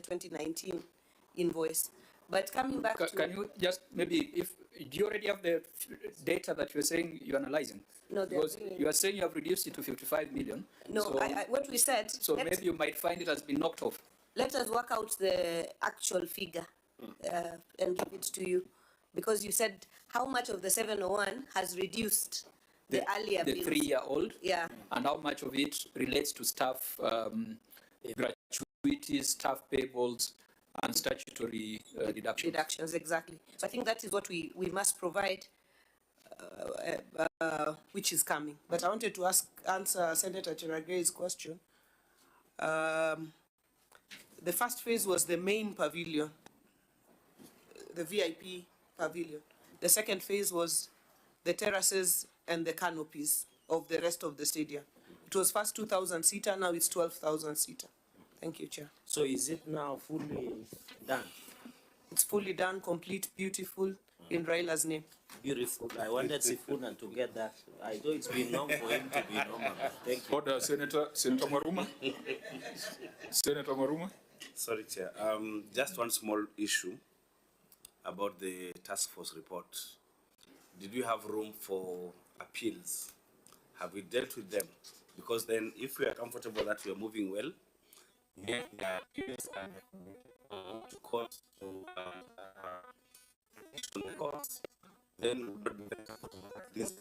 2019 invoice. But coming back to... Can you just maybe, do you already have the data that you're saying you're analyzing? No, because you are saying you have reduced it to 55 million. No, so, what we said... So maybe you might find it has been knocked off. Let us work out the actual figure and give it to you. Because you said how much of the 701 has reduced the earlier the bills. 3-year-old? Yeah. And how much of it relates to staff gratuities, staff payables, and statutory deductions. Deductions, exactly. So I think that is what we must provide, which is coming. But I wanted to answer Senator Cherargei's question. The first phase was the main pavilion, the VIP pavilion. The second phase was the terraces and the canopies of the rest of the stadium. It was first 2,000-seater, now it's 12,000-seater. Thank you, Chair. So is it now fully done? It's fully done, complete, beautiful, in Raila's name. Beautiful. I wanted Sifuna to get that. I know it's been long for him to be normal. Thank you. Order, Senator Maruma. Senator Maruma. Sorry, Chair. Just one small issue about the task force report. Did you have room for appeals? Have we dealt with them? Because then if we are comfortable that we are moving well, yeah, appeals to court, to courts, then these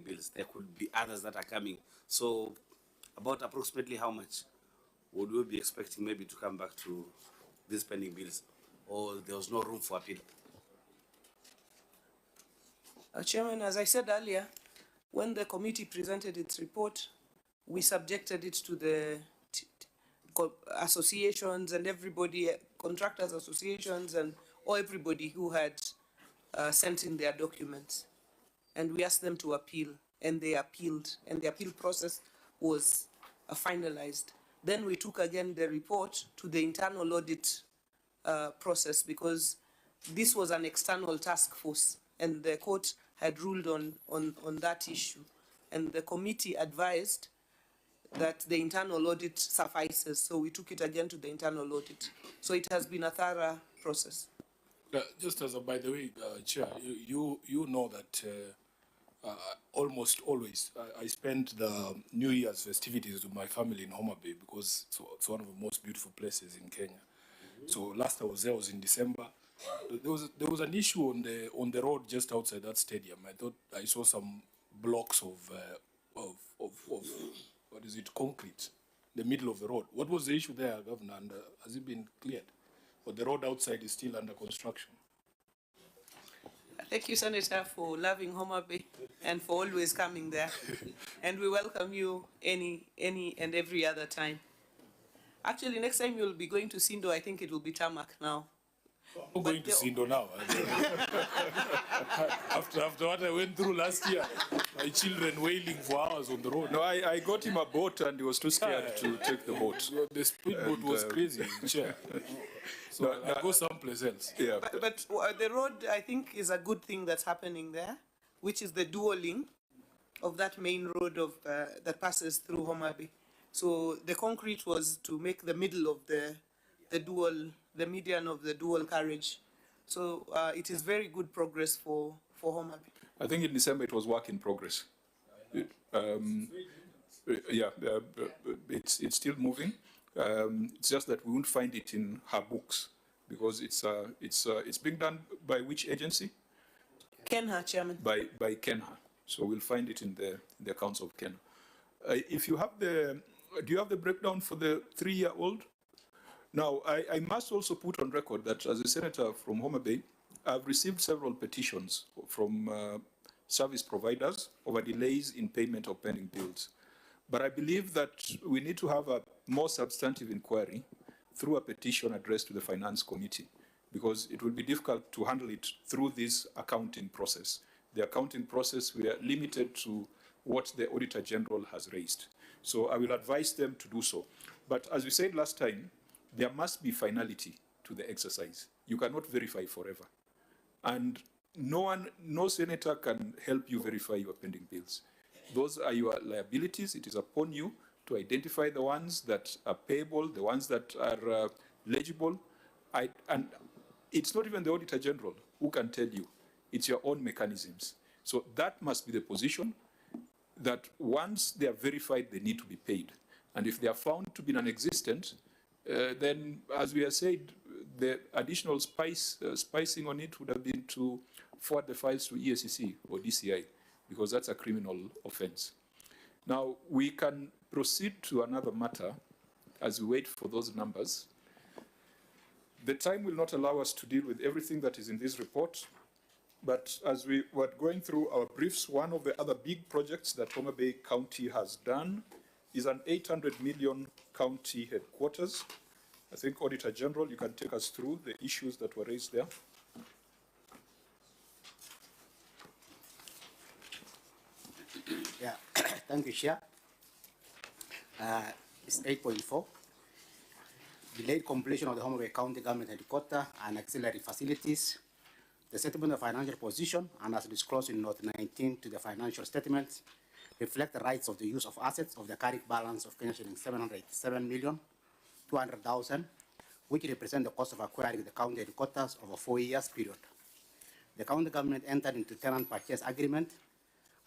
bills. There could be others that are coming. So about approximately how much would we be expecting maybe to come back to these pending bills, or there was no room for appeal? Chairman, as I said earlier, when the committee presented its report, we subjected it to the associations and everybody, contractors associations or everybody who had sent in their documents. And we asked them to appeal, and they appealed, and the appeal process was finalized. Then we took again the report to the internal audit process, because this was an external task force and the court had ruled on that issue. And the committee advised that the internal audit suffices. So we took it again to the internal audit. So it has been a thorough process. Just as a, by the way, Chair, you know that almost always I spend the New Year's festivities with my family in Homa Bay, because it's one of the most beautiful places in Kenya. So last I was there was in December. There was an issue on the road just outside that stadium. I thought I saw some blocks of what is it, concrete, in the middle of the road. What was the issue there, Governor? And has it been cleared? But the road outside is still under construction. Thank you, Senator, for loving Homa Bay and for always coming there. And we welcome you any and every other time. Actually, next time you'll be going to Sindo, I think it will be tarmac now. I'm going to Sindo now. after what I went through last year, my children wailing for hours on the road. No, I got him a boat and he was too scared to take the boat. The speedboat was crazy, Chair. So I'll go someplace else. Yeah. But the road, I think, is a good thing that's happening there, which is the dualing of that main road that passes through Homa Bay. So the concrete was to make the middle of the median of the dual carriage. So it is very good progress for Homa Bay. I think in December it was work in progress. It's still moving. It's just that we won't find it in her books, because it's being done by which agency? Kenha, Chairman. By Kenha. So we'll find it in the accounts of Kenha. If you have do you have the breakdown for the 3-year-old? Now, I must also put on record that as a senator from Homa Bay, I've received several petitions from service providers over delays in payment of pending bills. But I believe that we need to have a more substantive inquiry through a petition addressed to the Finance Committee, because it will be difficult to handle it through this accounting process. The accounting process, we are limited to what the Auditor General has raised. So I will advise them to do so. But as we said last time, there must be finality to the exercise. You cannot verify forever. And no senator can help you verify your pending bills. Those are your liabilities. It is upon you to identify the ones that are payable, the ones that are legible. And it's not even the Auditor General who can tell you. It's your own mechanisms. So that must be the position, that once they are verified, they need to be paid. And if they are found to be non-existent, then, as we have said, the additional spicing on it would have been to forward the files to ESCC or DCI, because that's a criminal offense. Now, we can proceed to another matter as we wait for those numbers. The time will not allow us to deal with everything that is in this report, but as we were going through our briefs, one of the other big projects that Homa Bay County has done is an 800 million county headquarters. I think, Auditor General, you can take us through the issues that were raised there. Yeah, thank you, Chair. It's 8.4. Delayed completion of the Homa Bay County Government Headquarters and auxiliary facilities. The settlement of financial position, and as disclosed in Note 19 to the financial statements, reflect the rights of the use of assets of the carrying balance of Kenya shillings 787,200,000, which represent the cost of acquiring the county headquarters over a 4-year period. The county government entered into tenant purchase agreement,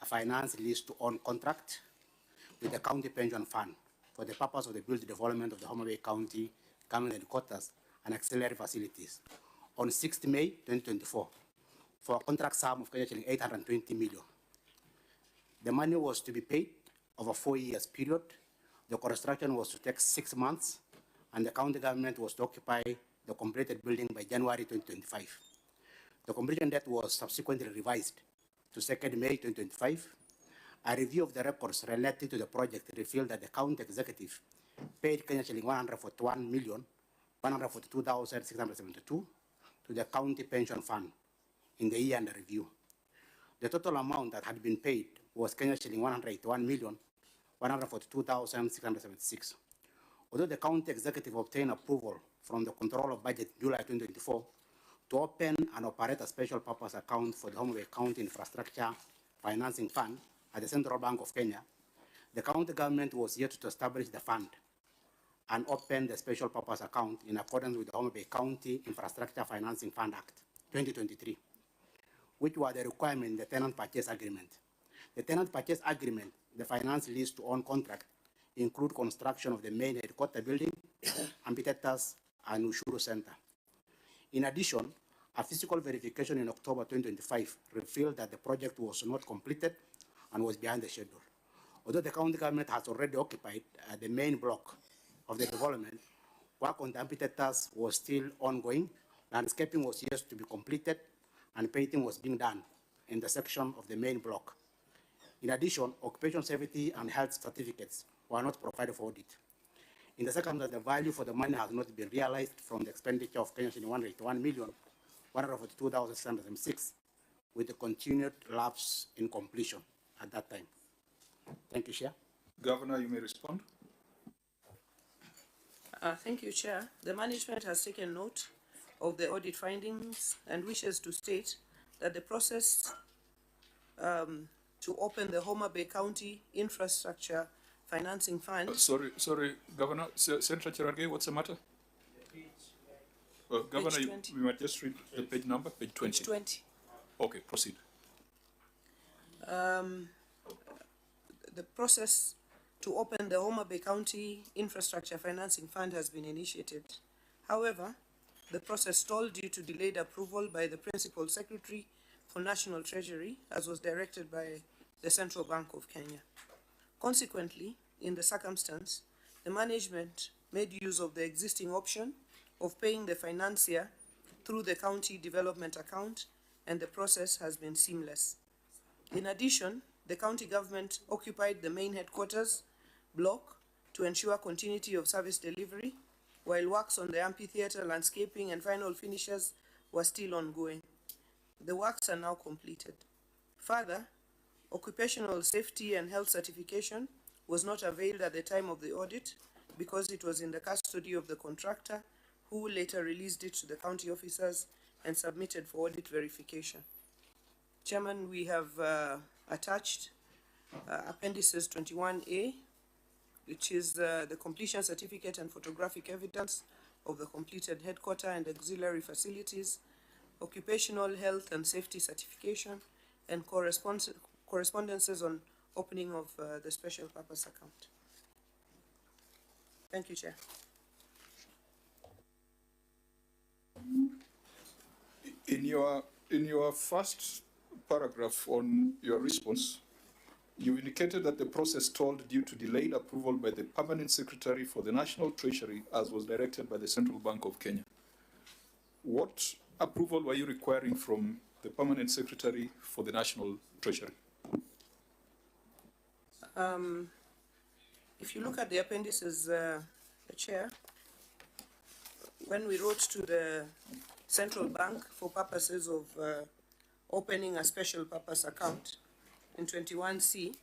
a finance lease to own contract with the county pension fund for the purpose of the build development of the Homa Bay County Government Headquarters and auxiliary facilities on 6th May 2024 for a contract sum of 820 million. The money was to be paid over a 4-year period. The construction was to take 6 months, and the county government was to occupy the completed building by January 2025. The completion date was subsequently revised to 2nd May 2025. A review of the records related to the project revealed that the county executive paid Kenya shilling 141,142,672 to the county pension fund in the year under review. The total amount that had been paid was Kenya shilling 181,142,676. Although the county executive obtained approval from the Control of Budget July 2024 to open and operate a special purpose account for the Homa Bay County Infrastructure Financing Fund at the Central Bank of Kenya, the county government was yet to establish the fund and open the special purpose account in accordance with the Homa Bay County Infrastructure Financing Fund Act 2023, which were the requirement in the tenant purchase agreement. The tenant purchase agreement, the finance lease to own contract, include construction of the main headquarter building, amphitheaters, and Ushuru Center. In addition, a physical verification in October 2025 revealed that the project was not completed and was behind the schedule. Although the county government has already occupied the main block of the development, work on the amphitheaters was still ongoing, landscaping was yet to be completed, and painting was being done in the section of the main block. In addition, occupation safety and health certificates were not provided for audit. In the circumstance, the value for the money has not been realized from the expenditure of Kenya shilling 181,142,606, with the continued lapse in completion at that time. Thank you, Chair. Governor, you may respond. Thank you, Chair. The management has taken note of the audit findings and wishes to state that the process to open the Homa Bay County Infrastructure Financing Fund. Sorry, Governor. Senator Cherargei, what's the matter? Governor, we might just read the page number, page 20. Page 20. Okay, proceed. The process to open the Homa Bay County Infrastructure Financing Fund has been initiated. However, the process stalled due to delayed approval by the Principal Secretary for National Treasury, as was directed by the Central Bank of Kenya. Consequently, in the circumstance, the management made use of the existing option of paying the financier through the county development account, and the process has been seamless. In addition, the county government occupied the main headquarters block to ensure continuity of service delivery, while works on the amphitheater, landscaping, and final finishes were still ongoing. The works are now completed. Further, occupational safety and health certification was not availed at the time of the audit because it was in the custody of the contractor, who later released it to the county officers and submitted for audit verification. Chairman, we have attached appendices 21A which is the completion certificate and photographic evidence of the completed headquarter and auxiliary facilities, occupational health and safety certification, and correspondences on opening of the special purpose account. Thank you, Chair. In your first paragraph on your response, you indicated that the process stalled due to delayed approval by the Permanent Secretary for the National Treasury, as was directed by the Central Bank of Kenya. What approval were you requiring from the Permanent Secretary for the National Treasury? If you look at the appendices, the Chair, when we wrote to the Central Bank for purposes of opening a special purpose account in 21C,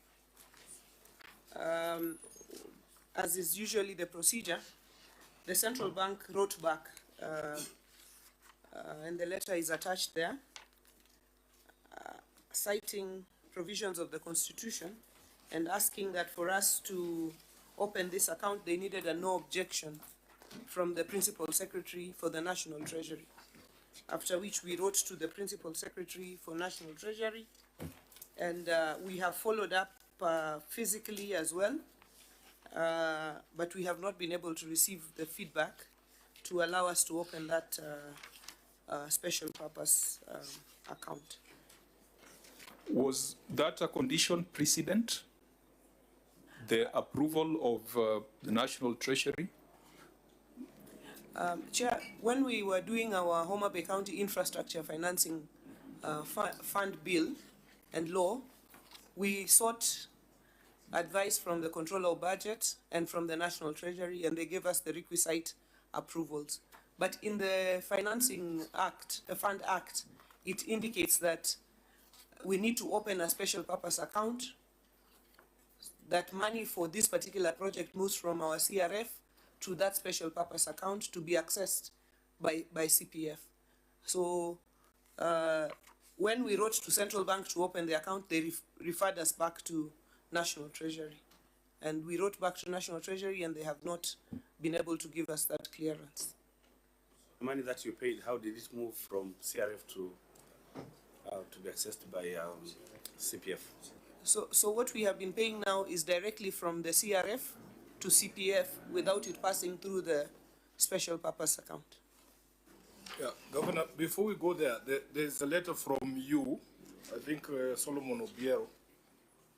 as is usually the procedure, the Central Bank wrote back, and the letter is attached there, citing provisions of the Constitution and asking that for us to open this account, they needed a no objection from the Principal Secretary for the National Treasury. After which we wrote to the Principal Secretary for National Treasury, and we have followed up physically as well, but we have not been able to receive the feedback to allow us to open that special purpose account. Was that a condition precedent, the approval of the National Treasury? Chair, when we were doing our Homa Bay County Infrastructure Financing Fund Bill and Law, we sought advice from the Controller of Budget and from the National Treasury, and they gave us the requisite approvals. But in the Financing Act, the Fund Act, it indicates that we need to open a special purpose account, that money for this particular project moves from our CRF to that special purpose account to be accessed by CPF. So when we wrote to Central Bank to open the account, they referred us back to National Treasury. And we wrote back to National Treasury and they have not been able to give us that clearance. The money that you paid, how did it move from CRF to be accessed by CPF? So what we have been paying now is directly from the CRF to CPF without it passing through the special purpose account. Yeah, Governor, before we go there, there's a letter from you, I think Solomon Obiero,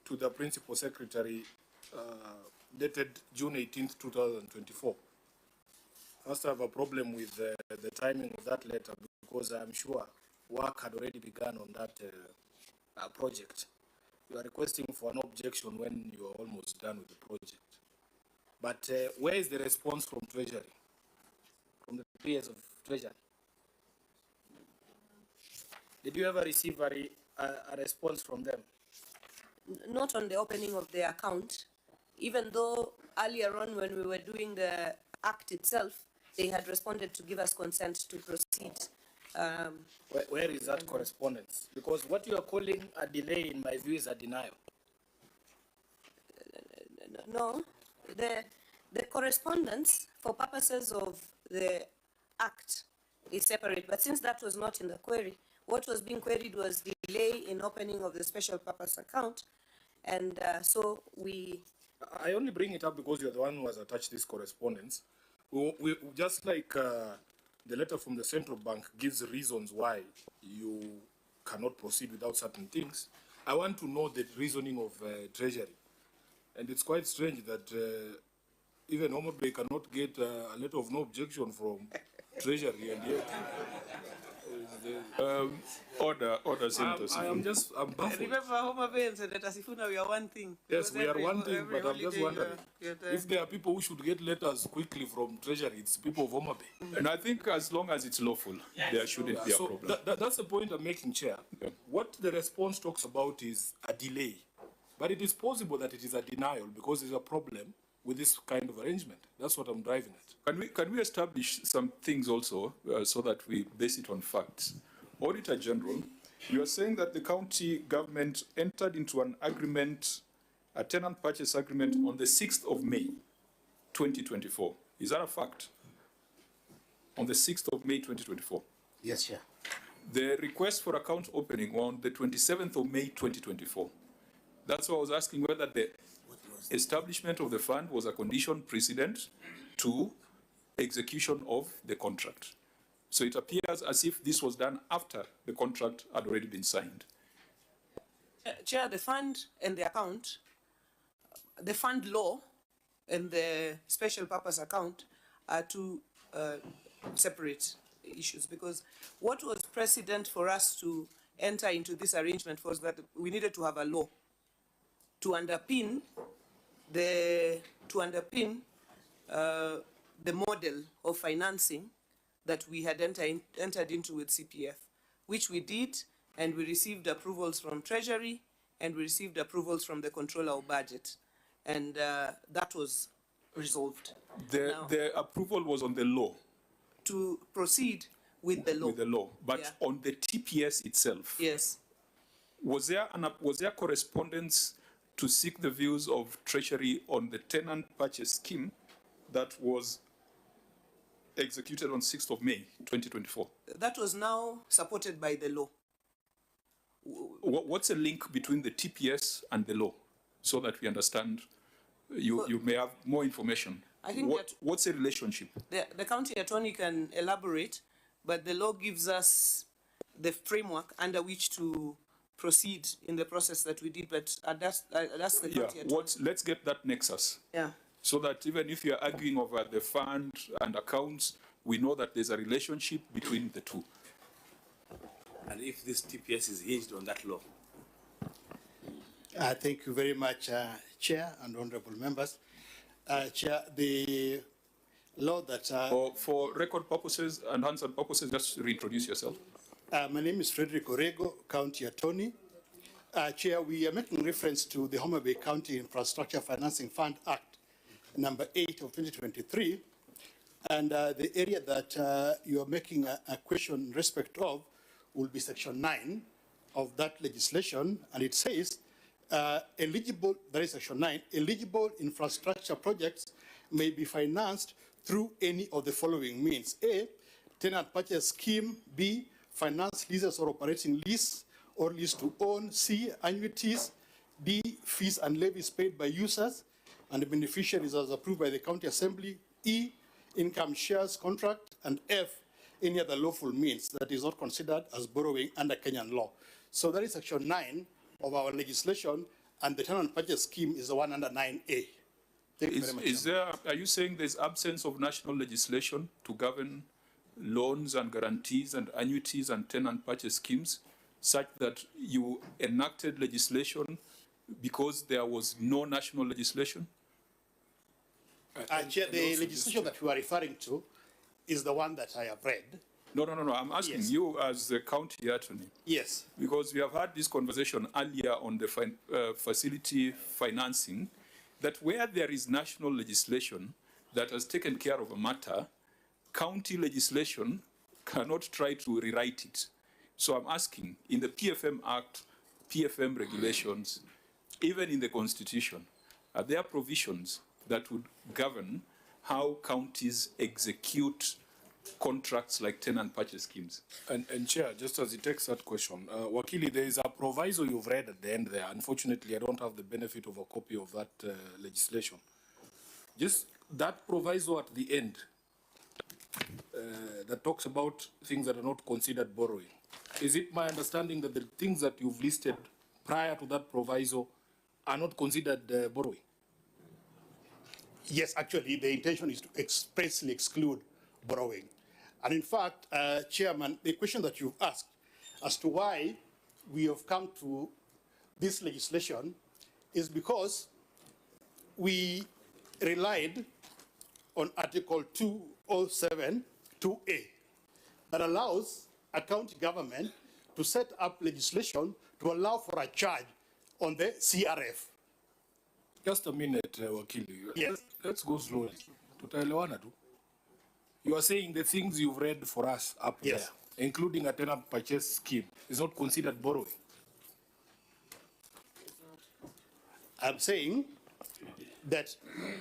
to the Principal Secretary, dated June 18th, 2024. First, I have a problem with the timing of that letter because I'm sure work had already begun on that project. You are requesting for an objection when you are almost done with the project. But where is the response from Treasury, from the PS of Treasury? Did you ever receive a response from them? Not on the opening of the account, even though earlier on when we were doing the act itself, they had responded to give us consent to proceed. Where is that correspondence? Because what you are calling a delay, in my view, is a denial. No, the correspondence for purposes of the act is separate, but since that was not in the query, what was being queried was delay in opening of the special purpose account, and so we... I only bring it up because you're the one who has attached this correspondence. We just like the letter from the Central Bank gives reasons why you cannot proceed without certain things. I want to know the reasoning of Treasury. And it's quite strange that even Homa Bay cannot get a letter of no objection from Treasury, and yet Order, Senator Sifuna. I'm baffled. Remember Homa Bay and Senator Sifuna, we are one thing. Yes, we are one thing, but I'm just wondering you're if there are people who should get letters quickly from Treasury, it's people of Homa Bay. And I think as long as it's lawful, there shouldn't be a So problem. that's the point I'm making, Chair. Yeah. What the response talks about is a delay, but it is possible that it is a denial because there's a problem with this kind of arrangement. That's what I'm driving at. Can we establish some things also so that we base it on facts? Auditor General, you are saying that the county government entered into an agreement a tenant purchase agreement on the 6th of May, 2024. Is that a fact? On the 6th of May, 2024. Yes, Chair. The request for account opening on the 27th of May, 2024. That's why I was asking whether the establishment of the fund was a condition precedent to execution of the contract. So it appears as if this was done after the contract had already been signed. Chair, the fund and the account, the fund law and the special purpose account are two separate issues, because what was precedent for us to enter into this arrangement was that we needed to have a law to underpin the model of financing that we had entered into with CPF, which we did, and we received approvals from Treasury, and we received approvals from the Controller of Budget, and that was resolved. The approval was on the law. To proceed with the law. With the law, but Yeah. on the TPS itself. Yes. Was there correspondence to seek the views of Treasury on the tenant purchase scheme that was executed on 6th of May, 2024? That was now supported by the law. What's the link between the TPS and the law, so that we understand? You may have more information. I think what's the relationship? The county attorney can elaborate, but the law gives us the framework under which to proceed in the process that we did. But that's the county attorney. Let's get that nexus. Yeah. So that even if you're arguing over the fund and accounts, we know that there's a relationship between the two. And if this TPS is hinged on that law? Thank you very much, Chair and honorable members. Chair, the law that... For record purposes and answer purposes, just reintroduce yourself. My name is Frederick Orego, County Attorney. Chair, we are making reference to the Homa Bay County Infrastructure Financing Fund Act, number 8 of 2023. And the area that you are making a question in respect of will be section 9 of that legislation. And it says, eligible, that is section 9, eligible infrastructure projects may be financed through any of the following means. A, tenant purchase scheme. B, finance leases or operating lease or lease to own. C, annuities. D, fees and levies paid by users and the beneficiaries as approved by the County Assembly. E, income shares contract. And F, any other lawful means that is not considered as borrowing under Kenyan law. So that is section 9 of our legislation, and the tenant purchase scheme is the one under 9A. Thank you very much. Are you saying there's absence of national legislation to govern loans and guarantees and annuities and tenant purchase schemes, such that you enacted legislation because there was no national legislation? Chair, the legislation that you are referring to is the one that I have read. No. I'm asking you as the county attorney. Yes. Because we have had this conversation earlier on the facility financing, that where there is national legislation that has taken care of a matter, county legislation cannot try to rewrite it. So I'm asking, in the PFM Act, PFM regulations, even in the Constitution, are there provisions that would govern how counties execute contracts like tenant purchase schemes? And Chair, just as he takes that question, Wakili, there is a proviso you've read at the end there. Unfortunately, I don't have the benefit of a copy of that legislation. Just that proviso at the end that talks about things that are not considered borrowing. Is it my understanding that the things that you've listed prior to that proviso are not considered borrowing? Yes, actually, the intention is to expressly exclude borrowing. And in fact, Chairman, the question that you've asked as to why we have come to this legislation is because we relied on Article 207, 2A, that allows a county government to set up legislation to allow for a charge on the CRF. Just a minute, Wakili. Yes. Let's go slowly. Tutaelewana tu. You are saying the things you've read for us up there, including a tenant purchase scheme, is not considered borrowing? I'm saying that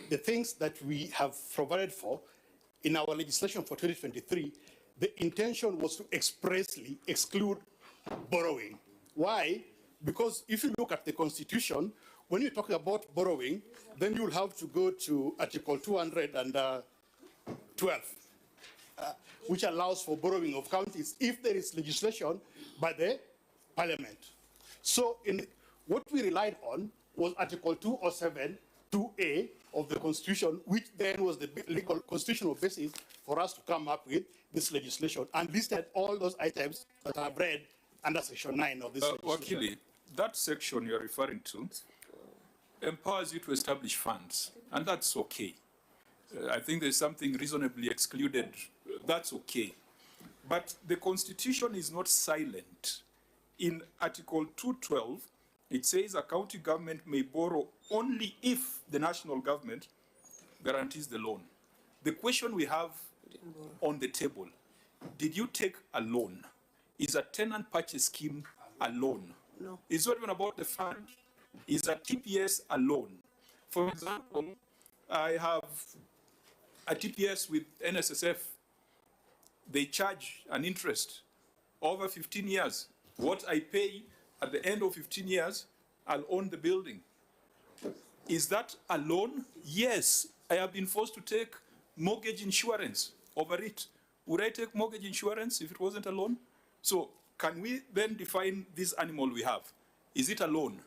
the things that we have provided for in our legislation for 2023, the intention was to expressly exclude borrowing. Why? Because if you look at the Constitution, when you talk about borrowing, then you'll have to go to Article 212, which allows for borrowing of counties if there is legislation by the Parliament. So what we relied on was Article 207, 2A of the Constitution, which then was the legal constitutional basis for us to come up with this legislation, and listed all those items that are read under Section 9 of this legislation. Wakili, that section you're referring to empowers you to establish funds, and that's okay. I think there's something reasonably excluded. That's okay. But the Constitution is not silent. In Article 212, it says a county government may borrow only if the national government guarantees the loan. The question we have on the table, did you take a loan? Is a tenant purchase scheme a loan? No. It's not even about the fund. Is a TPS a loan? For example, I have a TPS with NSSF. They charge an interest over 15 years. What I pay at the end of 15 years, I'll own the building. Is that a loan? Yes. I have been forced to take mortgage insurance over it. Would I take mortgage insurance if it wasn't a loan? So can we then define this animal we have? Is it a loan?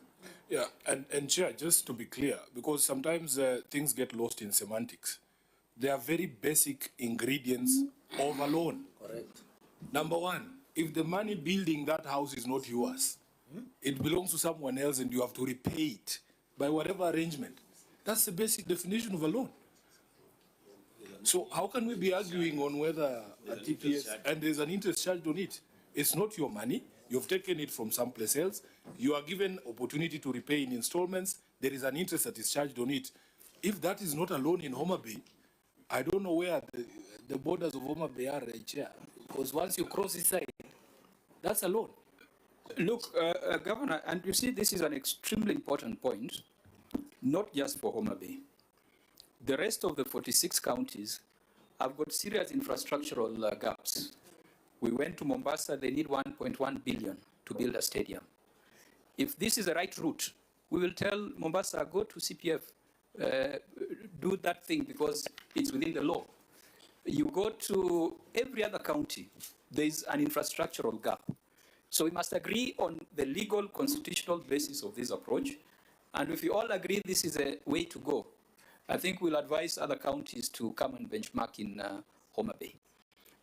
Yeah, and Chair, just to be clear, because sometimes things get lost in semantics. There are very basic ingredients of a loan. Correct. Number one, if the money building that house is not yours, it belongs to someone else and you have to repay it by whatever arrangement. That's the basic definition of a loan. So how can we be arguing on whether a TPS, and there's an interest charged on it? It's not your money. You've taken it from someplace else. You are given opportunity to repay in installments. There is an interest that is charged on it. If that is not a loan in Homa Bay, I don't know where the borders of Homa Bay are, Chair. Because once you cross this side, that's a loan. Look, Governor, and you see this is an extremely important point, not just for Homa Bay. The rest of the 46 counties have got serious infrastructural gaps. We went to Mombasa, they need 1.1 billion to build a stadium. If this is the right route, we will tell Mombasa, go to CPF, do that thing because it's within the law. You go to every other county, there is an infrastructural gap. So we must agree on the legal constitutional basis of this approach. And if we all agree this is a way to go, I think we'll advise other counties to come and benchmark in Homa Bay.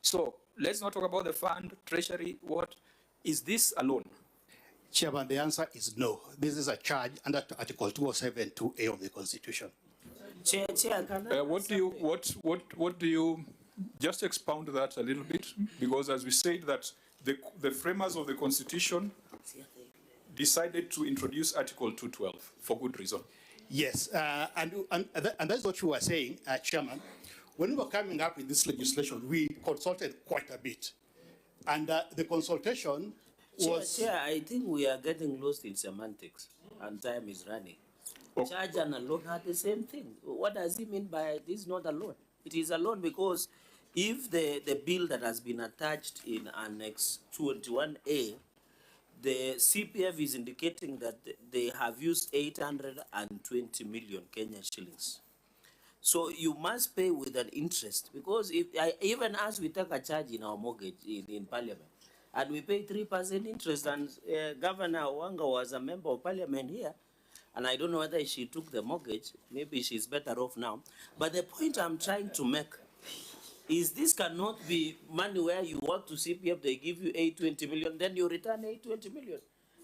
So let's not talk about the fund, treasury, what? Is this a loan? Chairman, the answer is no. This is a charge under Article 207, 2A of the Constitution. Chair, can I What do you, just expound that a little bit? Because as we said that the framers of the Constitution decided to introduce Article 212 for good reason. Yes, and that's what you were saying, Chairman. When we were coming up with this legislation, we consulted quite a bit. And the consultation was... Chair, I think we are getting lost in semantics and time is running. Oh. Charge and a loan are the same thing. What does he mean by this is not a loan? It is a loan because if the bill that has been attached in Annex 21A, the CPF is indicating that they have used 820 million Kenyan shillings. So you must pay with an interest because even as we take a charge in our mortgage in Parliament, and we pay 3% interest, and Governor Wanga was a member of Parliament here, and I don't know whether she took the mortgage, maybe she's better off now. But the point I'm trying to make is this cannot be money where you work to CPF, they give you 820 million, then you return 820 million.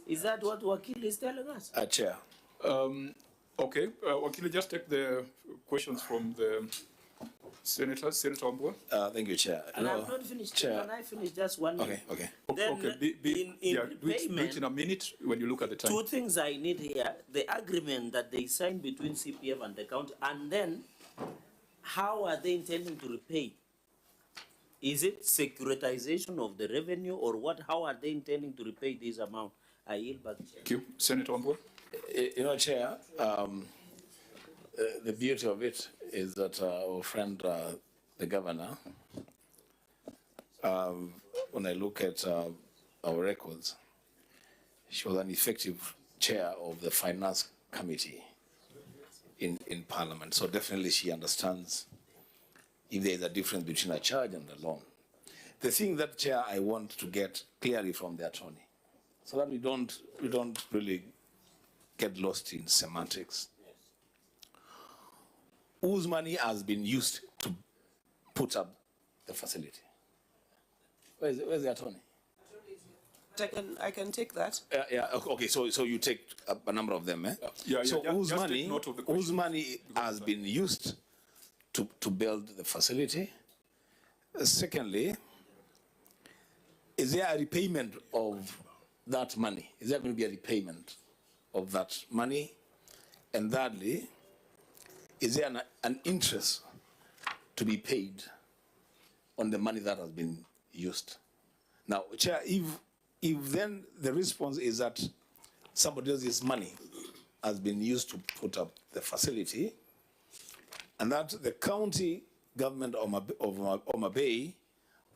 Is that what Wakili is telling us? Chair. Okay, Wakili, just take the questions from the Senator Ombua. Thank you, Chair. And I'm not finished. Chair. Can I finish just one minute? Okay. Then Okay, do it in a minute when you look at the time. Two things I need here, the agreement that they signed between CPF and the county, and then how are they intending to repay? Is it securitization of the revenue or what? How are they intending to repay this amount? I yield back. Thank you. Senator Ombua. You know, Chair, the beauty of it is that our friend, the governor, when I look at our records, she was an effective chair of the finance committee in Parliament. So definitely she understands if there is a difference between a charge and a loan. The thing that, Chair, I want to get clearly from the attorney, so that we don't really get lost in semantics. Whose money has been used to put up the facility? Where's the attorney? I can take that. Okay, so you take a number of them, eh? So whose money has been used to build the facility? Secondly, is there a repayment of that money? Is there going to be a repayment of that money? And thirdly, is there an interest to be paid on the money that has been used? Now, Chair, if then the response is that somebody else's money has been used to put up the facility, and that the county government of Homa Bay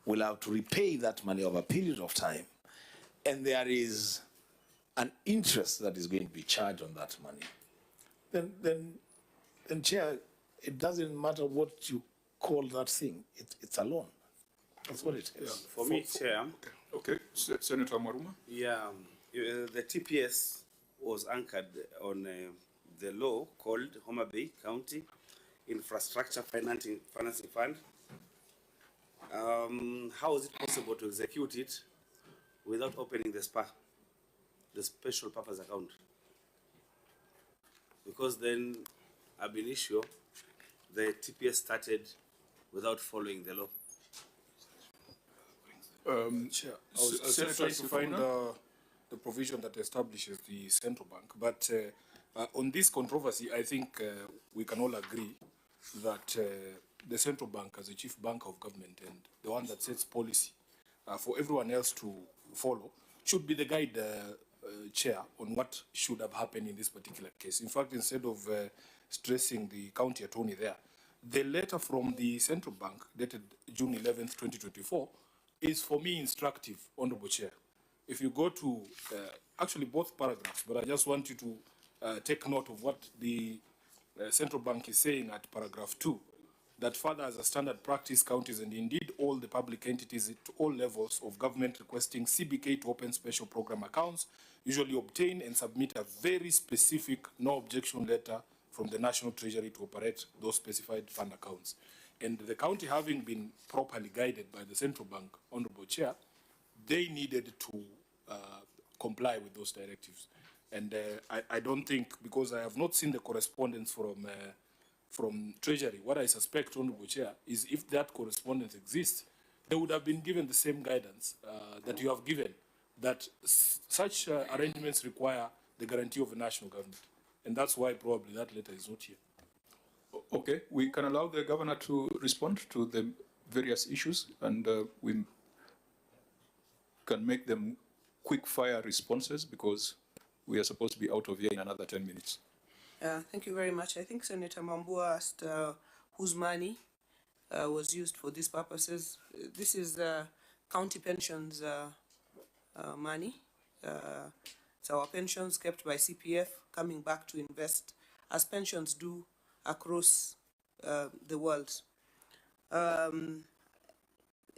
will have to repay that money over a period of time, and there is an interest that is going to be charged on that money, then Chair, it doesn't matter what you call that thing, it's a loan. That's what it is. Yeah. For me, Chair. Okay, Senator Maruma. Yeah, the TPS was anchored on the law called Homa Bay County Infrastructure Financing Fund. How is it possible to execute it without opening the SPA, the special purpose account? Because then, ab initio, the TPS started without following the law. Chair, I was just trying to find the provision that establishes the central bank. But on this controversy, I think we can all agree that the central bank, as the chief bank of government and the one that sets policy for everyone else to follow, should be the guide, Chair, on what should have happened in this particular case. In fact, instead of stressing the county attorney there, the letter from the central bank dated June 11th, 2024, is for me instructive, Honorable Chair. If you go to actually both paragraphs, but I just want you to take note of what the central bank is saying at paragraph 2, that further as a standard practice, counties and indeed all the public entities at all levels of government requesting CBK to open special program accounts usually obtain and submit a very specific no objection letter from the National Treasury to operate those specified fund accounts. And the county, having been properly guided by the central bank, Honorable Chair, they needed to comply with those directives. And I don't think, because I have not seen the correspondence from Treasury, what I suspect, Honorable Chair, is if that correspondence exists, they would have been given the same guidance that you have given, that such arrangements require the guarantee of the national government. And that's why probably that letter is not here. Okay, we can allow the governor to respond to the various issues, and we can make them quick fire responses because we are supposed to be out of here in another 10 minutes. Thank you very much. I think Senator Mambua asked whose money was used for these purposes. This is county pensions money. It's our pensions kept by CPF coming back to invest, as pensions do across the world.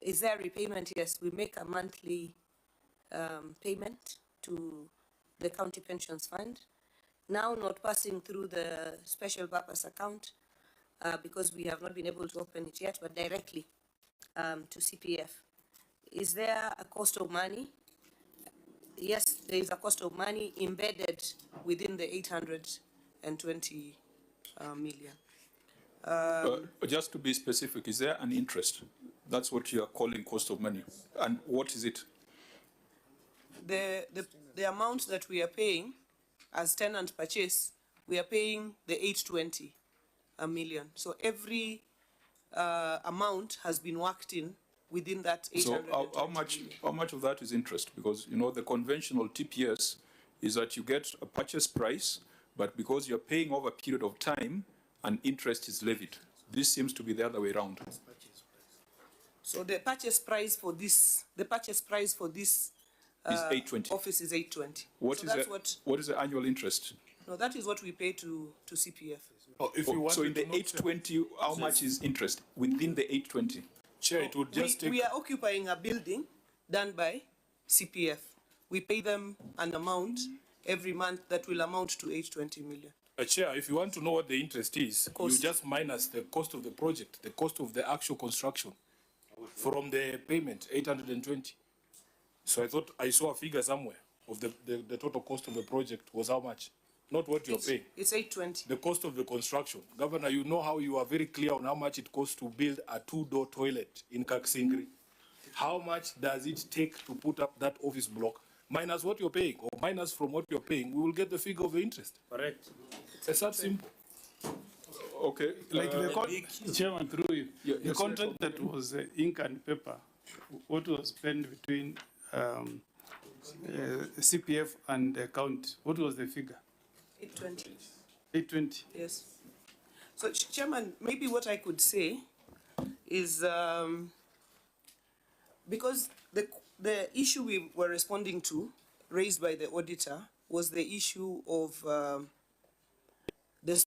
Is there a repayment? Yes, we make a monthly payment to the county pensions fund. Now not passing through the special purpose account because we have not been able to open it yet, but directly to CPF. Is there a cost of money? Yes, there is a cost of money embedded within the 820 million. Just to be specific, is there an interest? That's what you are calling cost of money. And what is it? The amount that we are paying as tenant purchase, we are paying the 820 million. So every amount has been worked in within that 820 So how much of that is interest? Because, you know, the conventional TPS is that you get a purchase price, but because you're paying over a period of time, an interest is levied. This seems to be the other way around. So the purchase price for this, Is 820. office is 820. What So is that's the, what is the annual interest? No, that is what we pay to CPF. Oh, if you want So in the to know, 820, how much is interest within the 820? Chair, it would just take. We are occupying a building done by CPF. We pay them an amount every month that will amount to 820 million. Chair, if you want to know what the interest is, you Cost. just minus the cost of the project, the cost of the actual construction from the payment, 820. So I thought I saw a figure somewhere of the total cost of the project was how much? Not what you're paying. It's 820. The cost of the construction. Governor, you know how you are very clear on how much it costs to build a 2-door toilet in Kaksingri. How much does it take to put up that office block? Minus what you're paying, or minus from what you're paying, we will get the figure of the interest. Correct. It's that simple. Okay. Like Chairman, through you, the contract that was ink and paper, what was spent between CPF and the account, what was the figure? 820. 820. Yes. So, Chairman, maybe what I could say is because the issue we were responding to, raised by the auditor, was the issue of the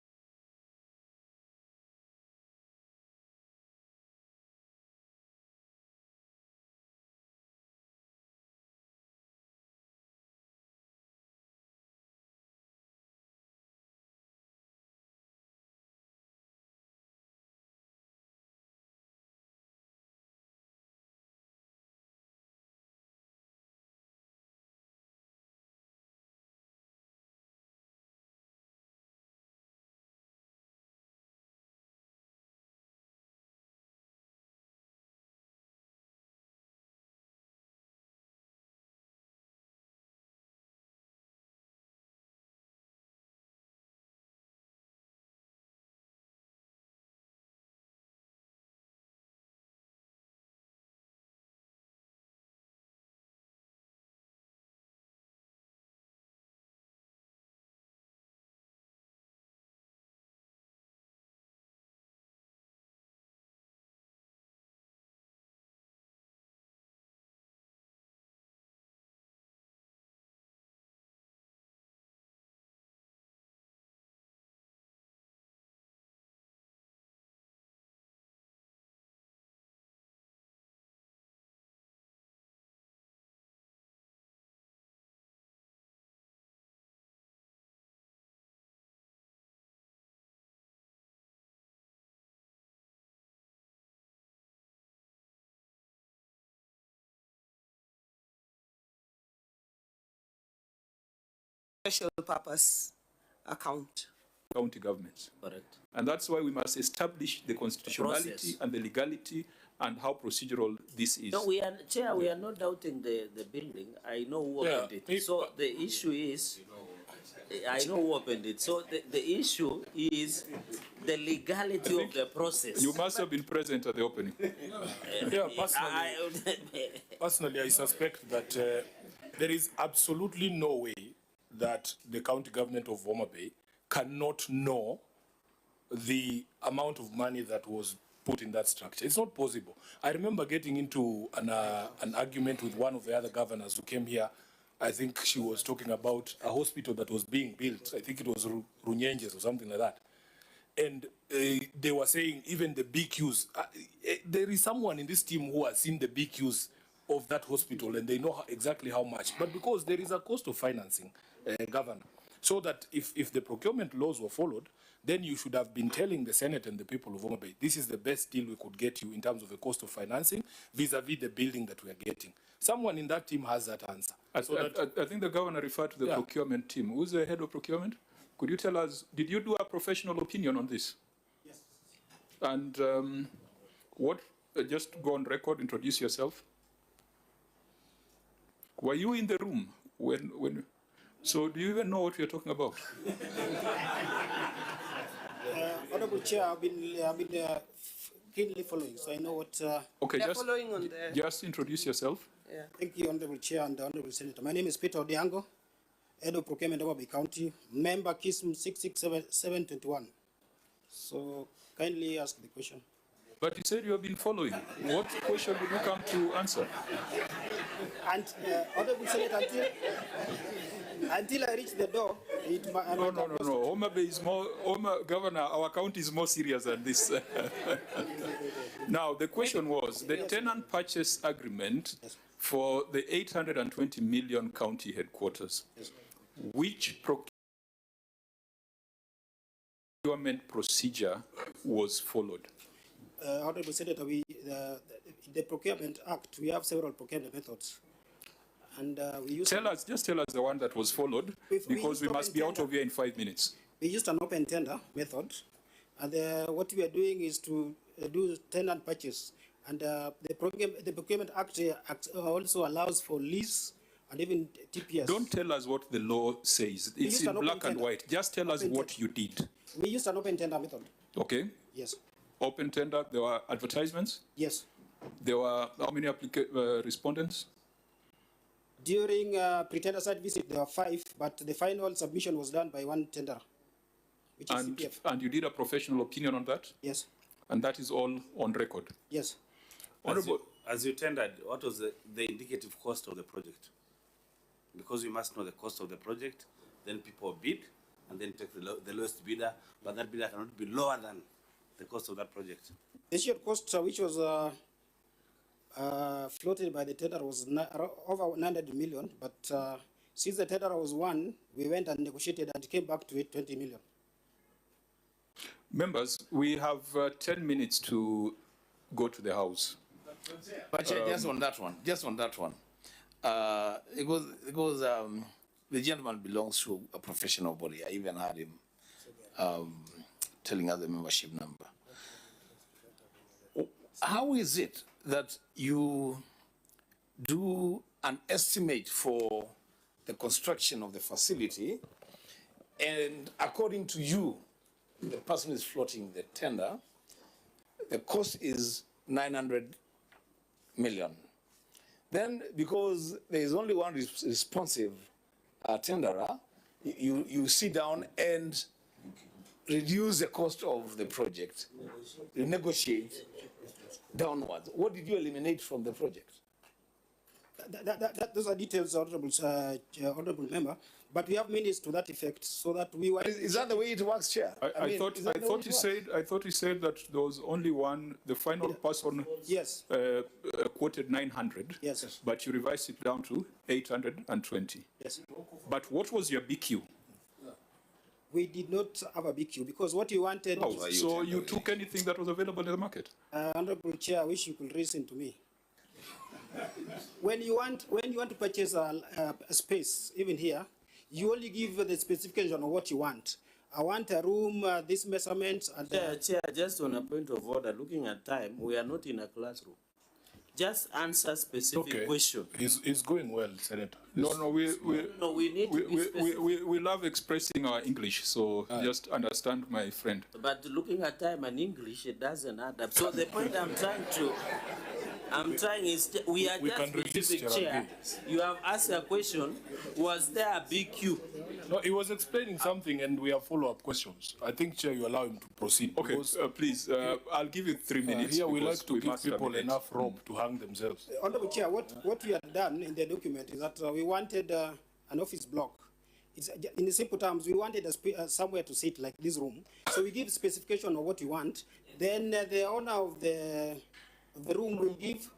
special purpose account. County governments. Correct. And that's why we must establish the constitutionality Process. and the legality and how procedural this is. No, Chair, we are not doubting the building. I know who opened it. So the issue is, I know who opened it. So the issue is the legality of the process. You must have been present at the opening. Yeah, personally, I suspect that there is absolutely no way that the county government of Homa Bay cannot know the amount of money that was put in that structure. It's not possible. I remember getting into an argument with one of the other governors who came here. I think she was talking about a hospital that was being built. I think it was Runyenjes or something like that. And they were saying even the BQs, there is someone in this team who has seen the BQs of that hospital and they know exactly how much. But because there is a cost of financing, Governor, so that if the procurement laws were followed, then you should have been telling the Senate and the people of Homa Bay, this is the best deal we could get you in terms of the cost of financing vis-a-vis the building that we are getting. Someone in that team has that answer. I think the governor referred to the procurement team. Who's the head of procurement? Could you tell us, did you do a professional opinion on this? Yes. And just go on record, introduce yourself. Were you in the room when so do you even know what you're talking about? Honorable Chair, I've been keenly following, so I know what. Okay, Just introduce yourself. Yeah. Thank you, Honorable Chair and Honorable Senator. My name is Peter Odiango. Head of Procurement, Homa Bay County, member KISM 667721. So kindly ask the question. But you said you have been following. What question did you come to answer? And Honorable Senator, until I reach the door, No. Homa Bay is more, Governor, our county is more serious than this. Now, the question was the tenant purchase agreement for the 820 million county headquarters. Which procurement procedure was followed? Honorable Senator, the Procurement Act, we have several procurement methods. And we use... Just tell us the one that was followed, because we must be out of here in 5 minutes. We used an open tender method, and what we are doing is to do tenant purchase. And the Procurement Act also allows for lease and even TPS. Don't tell us what the law says. It's in black and white. Just tell us what you did. We used an open tender method. Okay. Yes. Open tender, there were advertisements? Yes. There were how many respondents? During pre-tender site visit, there were 5, but the final submission was done by one tenderer, which is CPF. And you did a professional opinion on that? Yes. And that is all on record? Yes. As you tendered, what was the indicative cost of the project? Because we must know the cost of the project, then people bid, and then take the lowest bidder, but that bidder cannot be lower than the cost of that project. The shared cost, which was floated by the tender, was over 900 million, but since the tender was won, we went and negotiated and came back to 20 million. Members, we have 10 minutes to go to the House. But just on that one, because the gentleman belongs to a professional body. I even heard him telling us the membership number. How is it that you do an estimate for the construction of the facility, and according to you, the person is floating the tender, the cost is 900 million. Then, because there is only one responsive tenderer, you sit down and reduce the cost of the project, you negotiate downwards. What did you eliminate from the project? Those are details, honorable member. But we have minutes to that effect, so that we were. Is that the way it works, Chair? I thought he said that there was only one. The final person. Yes. Quoted 900. Yes. But you revised it down to 820. Yes. But what was your BQ? We did not have a BQ because what you wanted. Oh, so you took anything that was available in the market? Honorable Chair, I wish you could listen to me. When you want to purchase a space, even here, you only give the specification of what you want. I want a room, this measurements, and Chair, just on a point of order, looking at time, we are not in a classroom. Just answer specific question. It's going well, Senator. No, we need to be specific. We love expressing our English, so just understand, my friend. But looking at time and English, it doesn't add up. So the point I'm trying is, we are just specific, Chair. You have asked a question, was there a BQ? No, he was explaining something and we have follow-up questions. I think, Chair, you allow him to proceed. Okay, please, I'll give you 3 minutes. Here we like to give people enough rope to hang themselves. Honorable Chair, what we had done in the document is that we wanted an office block. It's, in simple terms, we wanted somewhere to sit like this room. So we give specification of what you want. Then the owner of the room will give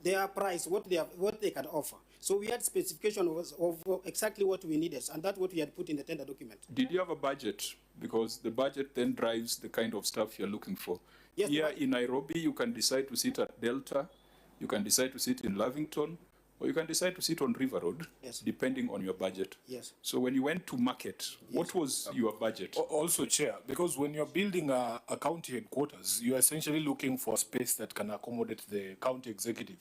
their price, what they can offer. So we had specification of exactly what we needed, and that's what we had put in the tender document. Did you have a budget? Because the budget then drives the kind of stuff you're looking for. Yes, here in Nairobi, you can decide to sit at Delta, you can decide to sit in Lavington, or you can decide to sit on River Road, depending on your budget. Yes. So when you went to market, what was your budget? Also, Chair, because when you're building a county headquarters, you're essentially looking for a space that can accommodate the county executive.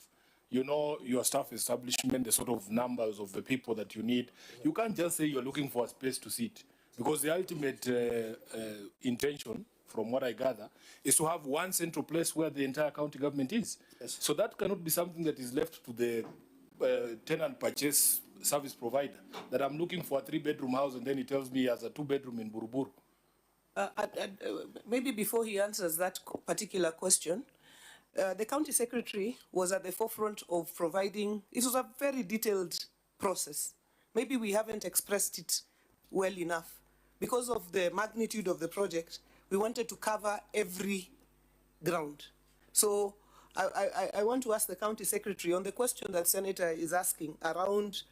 You know your staff establishment, the sort of numbers of the people that you need. You can't just say you're looking for a space to sit, because the ultimate intention, from what I gather, is to have one central place where the entire county government is. Yes. So that cannot be something that is left to the tenant purchase service provider, that I'm looking for a 3-bedroom house and then he tells me he has a 2-bedroom in Buruburu. Maybe before he answers that particular question, the county secretary was at the forefront of providing, it was a very detailed process. Maybe we haven't expressed it well enough. Because of the magnitude of the project, we wanted to cover every ground. So I want to ask the county secretary on the question that Senator is asking around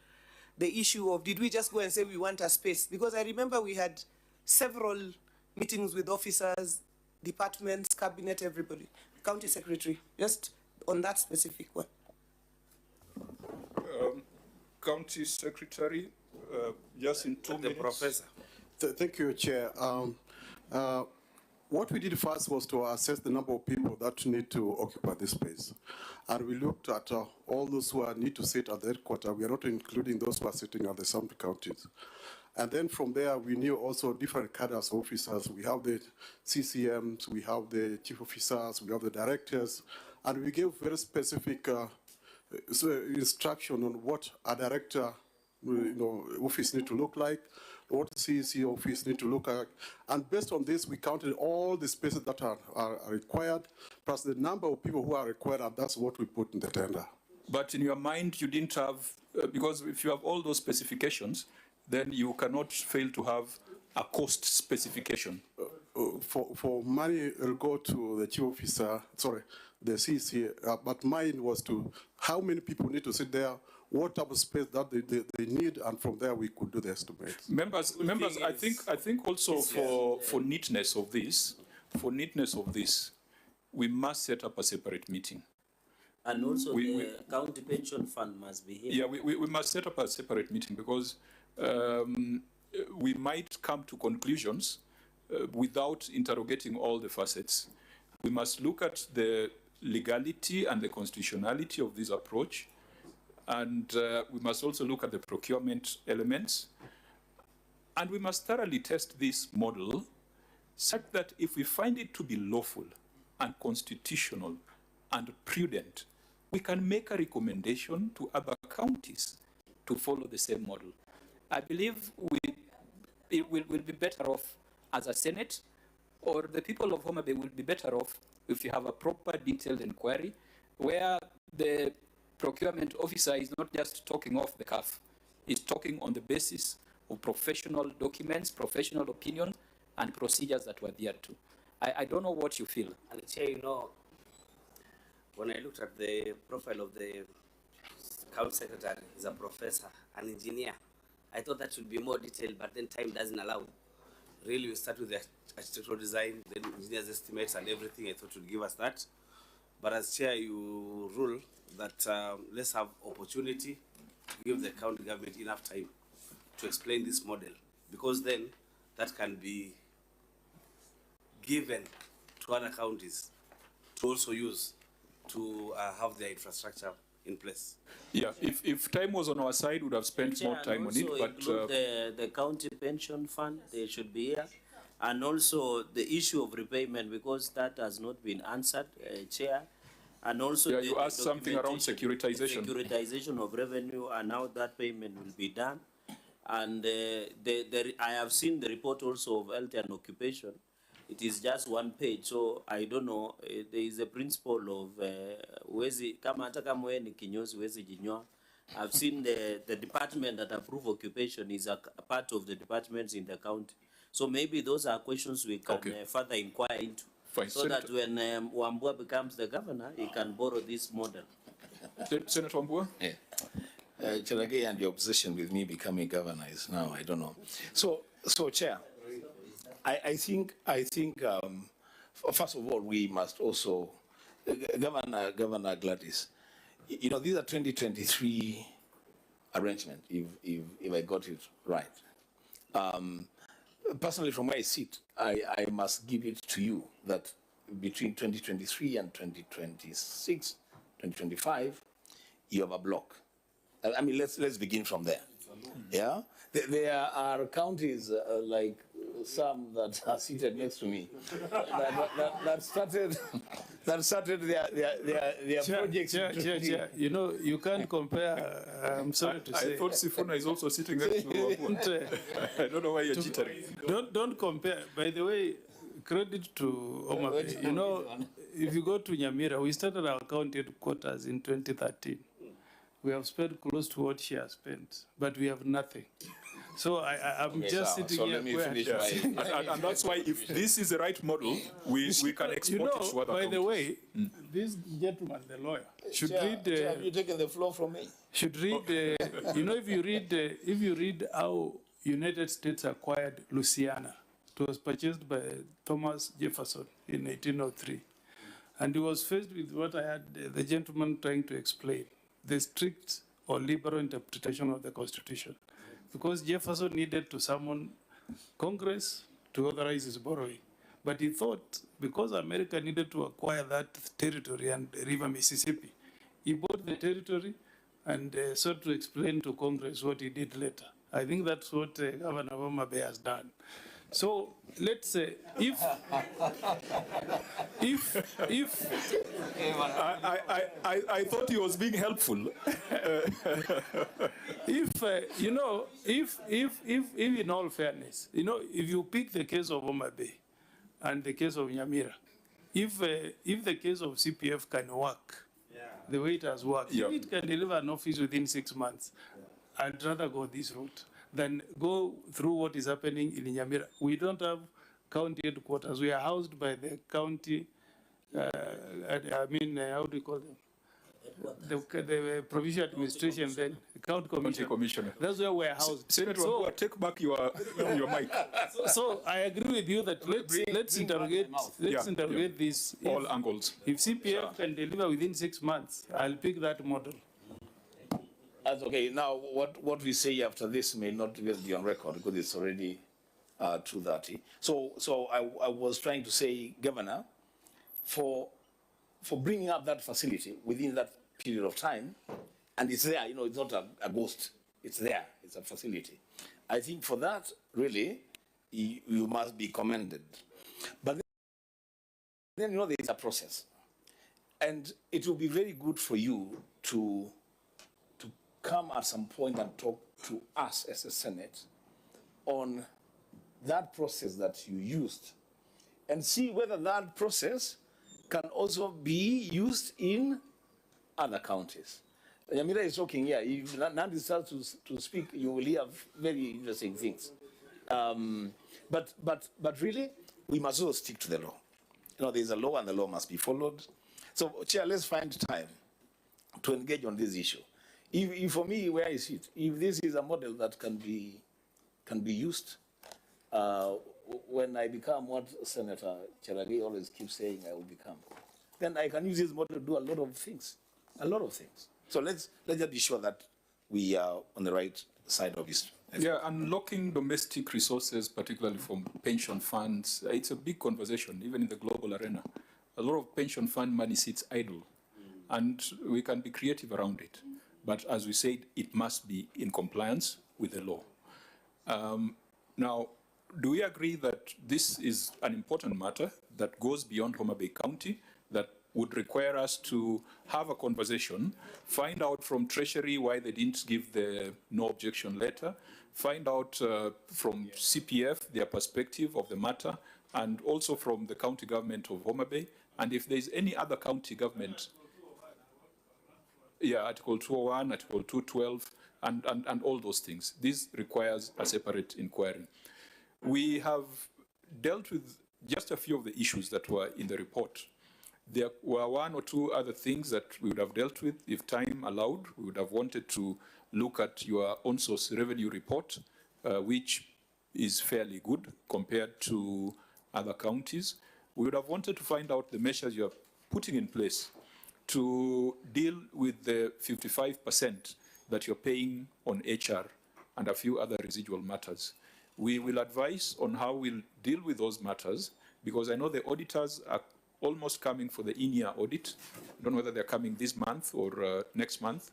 the issue of, did we just go and say we want a space? Because I remember we had several meetings with officers, departments, cabinet, everybody. County secretary, just on that specific one. County secretary, just in 2 minutes. Professor. Thank you, Chair. What we did first was to assess the number of people that need to occupy this space. And we looked at all those who need to sit at the headquarters. We are not including those who are sitting at the surrounding counties. And then from there, we knew also different cadres of officers. We have the CCMs, we have the chief officers, we have the directors, and we gave very specific instruction on what a director office need to look like, what CEC office need to look like. And based on this, we counted all the spaces that are required, plus the number of people who are required, and that's what we put in the tender. But in your mind, you didn't have, because if you have all those specifications, then you cannot fail to have a cost specification. For money, it will go to the chief officer, sorry, the CC, but mine was to how many people need to sit there, what type of space that they need, and from there we could do the estimate. Members, I think also for neatness of this, we must set up a separate meeting. And also the county pension fund must be here. Yeah, we must set up a separate meeting because we might come to conclusions without interrogating all the facets. We must look at the legality and the constitutionality of this approach, and we must also look at the procurement elements, and we must thoroughly test this model such that if we find it to be lawful and constitutional and prudent, we can make a recommendation to other counties to follow the same model. I believe we'll be better off as a Senate, or the people of Homa Bay will be better off if you have a proper detailed inquiry where the procurement officer is not just talking off the cuff, he's talking on the basis of professional documents, professional opinion, and procedures that were there too. I don't know what you feel. And Chair, you know, when I looked at the profile of the county secretary, he's a professor, an engineer. I thought that should be more detailed, but then time doesn't allow. Really, we start with the architectural design, then engineer's estimates and everything. I thought would give us that. But as Chair, you rule that let's have opportunity to give the county government enough time to explain this model, because then that can be given to other counties to also use to have their infrastructure in place. Yeah, if time was on our side, we would have spent more time on it. But the county pension fund, they should be here. And also the issue of repayment, because that has not been answered, Chair. And also you asked something around securitization. Securitization of revenue and how that payment will be done. And I have seen the report also of health and occupation. It is just one page, so I don't know. There is a principle of I've seen the department that approve occupation is a part of the departments in the county. So maybe those are questions we can further inquire into. Fine. So that when Wambua becomes the governor, he can borrow this model. Senator Wambua? Yeah. Cherargei and your obsession with me becoming governor is now, I don't know. So Chair, I think first of all, we must also, Governor Gladys, you know, these are 2023 arrangements, if I got it right. Personally, from where I sit, I must give it to you that between 2023 and 2026, 2025, you have a block. I mean, let's begin from there. Yeah, there are counties like some that are seated next to me that started their projects. Chair, you know, you can't compare. I'm sorry to say. I thought Sifuna is also sitting next to Wanga. I don't know why you're jittering. Don't compare. By the way, credit to Homa Bay. You know, if you go to Nyamira, we started our county headquarters in 2013. We have spent close to what she has spent, but we have nothing. So I'm just sitting so here. Let me finish And that's why if this is the right model, we can export it to other by countries. the way, this gentleman, the lawyer, should read. Have you taken the floor from me? Should read. You know, if you read how United States acquired Louisiana, it was purchased by Thomas Jefferson in 1803, and he was faced with what I had the gentleman trying to explain: the strict or liberal interpretation of the Constitution. Because Jefferson needed to summon Congress to authorize his borrowing. But he thought because America needed to acquire that territory and River Mississippi, he bought the territory and sought to explain to Congress what he did later. I think that's what Governor Homa Bay has done. So let's say if I thought he was being helpful. if in all fairness, you know, if you pick the case of Homa Bay and the case of Nyamira, if the case of CPF can work the way it has worked, if it can deliver an office within 6 months, I'd rather go this route than go through what is happening in Nyamira. We don't have county headquarters. We are housed by the county, how do you call them? The provincial administration, then the county commissioner. That's where we're housed. Senator Wanga, take back your mic. So I agree with you that let's interrogate this. All angles. If CPF can deliver within 6 months, I'll pick that model. That's okay. Now, what we say after this may not be on record because it's already 2:30. So I was trying to say, Governor, for bringing up that facility within that period of time, and it's there. You know, it's not a ghost. It's there. It's a facility. I think for that, really, you must be commended. But then you know there is a process, and it will be very good for you to come at some point and talk to us as a Senate on that process that you used and see whether that process can also be used in other counties. Nyamira is talking here. If Nandi starts to speak, you will hear very interesting things. But really, we must also stick to the law. You know, there's a law and the law must be followed. So, Chair, let's find time to engage on this issue. If for me, where I sit, if this is a model that can be used, when I become what Senator Cherargei always keeps saying I will become, then I can use this model to do a lot of things. So let's just be sure that we are on the right side of this. Yeah, unlocking domestic resources, particularly from pension funds, it's a big conversation, even in the global arena. A lot of pension fund money sits idle, and we can be creative around it. But as we said, it must be in compliance with the law. Now, do we agree that this is an important matter that goes beyond Homa Bay County, that would require us to have a conversation, find out from Treasury why they didn't give the no objection letter, find out from CPF their perspective of the matter, and also from the county government of Homa Bay, and if there's any other county government, Article 201, Article 212, and all those things. This requires a separate inquiry. We have dealt with just a few of the issues that were in the report. There were one or two other things that we would have dealt with if time allowed. We would have wanted to look at your on-source revenue report, which is fairly good compared to other counties. We would have wanted to find out the measures you are putting in place to deal with the 55% that you're paying on HR and a few other residual matters. We will advise on how we'll deal with those matters, because I know the auditors are almost coming for the in-year audit. I don't know whether they're coming this month or next month.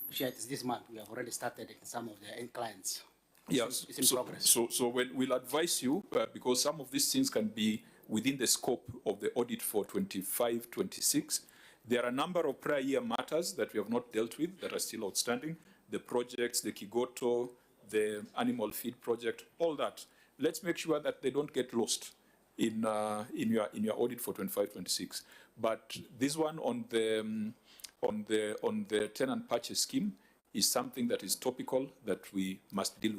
Sure, it's this month. We have already started some of the end clients. Yes, it's in progress. So we'll advise you, because some of these things can be within the scope of the audit for 25, 26. There are a number of prior year matters that we have not dealt with that are still outstanding. The projects, the Kigoto, the animal feed project, all that. Let's make sure that they don't get lost in your audit for 25, 26. But this one on the tenant purchase scheme is something that is topical that we must deal with.